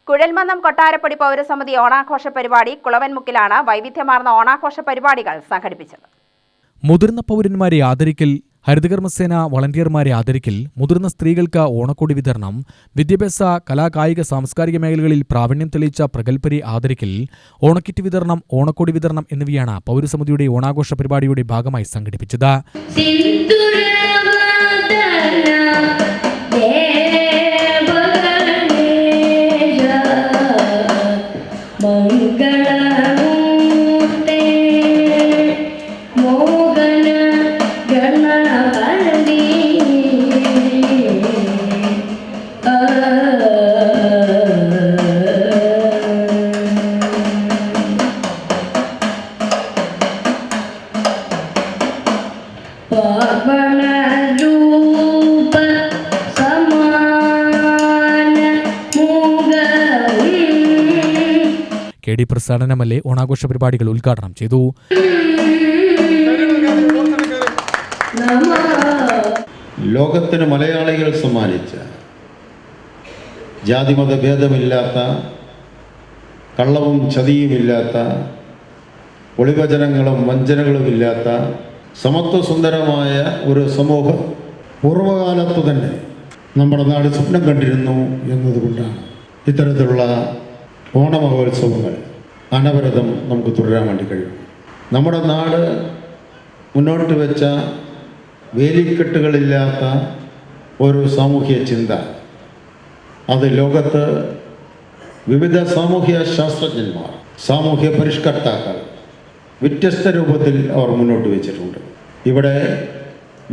കുഴൽമന്നം കൊട്ടാരപ്പടി പൗരസമിതി ഓണാഘോഷ പരിപാടി കുളവൻമുക്കിലാണ് വൈവിധ്യമാർന്ന ഓണാഘോഷ പരിപാടികൾ സംഘടിപ്പിച്ചത്. മുതിർന്ന പൗരന്മാരെ ആദരിക്കൽ, ഹരിതകർമ്മസേന വളണ്ടിയർമാരെ ആദരിക്കൽ, മുതിർന്ന സ്ത്രീകൾക്ക് ഓണക്കോടി വിതരണം, വിദ്യാഭ്യാസ, കലാകായിക, സാംസ്കാരിക മേഖലകളിൽ പ്രാവീണ്യം തെളിയിച്ച പ്രഗത്ഭരെ ആദരിക്കൽ, ഓണക്കിറ്റ് വിതരണം, ഓണക്കോടി വിതരണം എന്നിവയാണ് പൗരസമിതിയുടെ ഓണാഘോഷ പരിപാടിയുടെ ഭാഗമായി സംഘടിപ്പിച്ചത്. KD പ്രസാദൻ MLA ഓണാഘോഷ പരിപാടികൾ ഉദ്ഘാടനം ചെയ്തു. ലോകത്തിന് മലയാളികൾ സമ്മാനിച്ച ജാതിമത ഭേദമില്ലാത്ത, കള്ളവും ചതിയുമില്ലാത്ത, ഒളിവചനങ്ങളും വഞ്ചനകളുമില്ലാത്ത സമത്വസുന്ദരമായ ഒരു സമൂഹം പൂർവ്വകാലത്തു തന്നെ നമ്മുടെ നാട് സ്വപ്നം കണ്ടിരുന്നു എന്നതുകൊണ്ടാണ് ഇത്തരത്തിലുള്ള ഓണമഹോത്സവങ്ങൾ അനവരതം നമുക്ക് തുടരാൻ വേണ്ടി കഴിയും. നമ്മുടെ നാട് മുന്നോട്ട് വെച്ച വേലിക്കെട്ടുകളില്ലാത്ത ഒരു സാമൂഹ്യ ചിന്ത, അത് ലോകത്ത് വിവിധ സാമൂഹ്യ ശാസ്ത്രജ്ഞന്മാർ, സാമൂഹ്യ പരിഷ്കർത്താക്കൾ വ്യത്യസ്ത രൂപത്തിൽ അവർ മുന്നോട്ട് വെച്ചിട്ടുണ്ട്. ഇവിടെ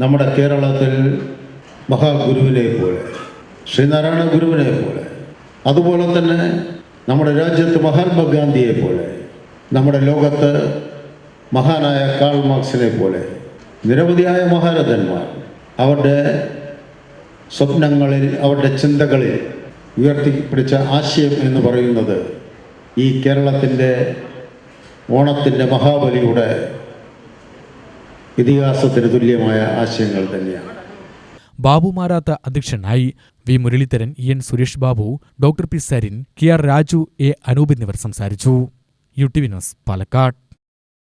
നമ്മുടെ കേരളത്തിൽ മഹാഗുരുവിനെ പോലെ, ശ്രീനാരായണ ഗുരുവിനെ പോലെ, അതുപോലെ തന്നെ നമ്മുടെ രാജ്യത്ത് മഹാത്മാഗാന്ധിയെ പോലെ, നമ്മുടെ ലോകത്ത് മഹാനായ കാൾ മാർക്സിനെ പോലെ നിരവധിയായ മഹാരഥന്മാർ അവരുടെ സ്വപ്നങ്ങളിൽ, അവരുടെ ചിന്തകളിൽ ഉയർത്തിപ്പിടിച്ച ആശയം എന്ന് പറയുന്നത് ഈ കേരളത്തിൻ്റെ ഓണത്തിൻ്റെ മഹാബലിയുടെ ഇതിഹാസത്തിന് തുല്യമായ ആശയങ്ങൾ തന്നെയാണ്. ബാബു മാരാത്ത് അധ്യക്ഷനായി. V Muraleedharan, EN Suresh Babu, doctor P Sarin, KR Raju, A Anoop എന്നിവർ സംസാരിച്ചു. UTV news, Palakkad.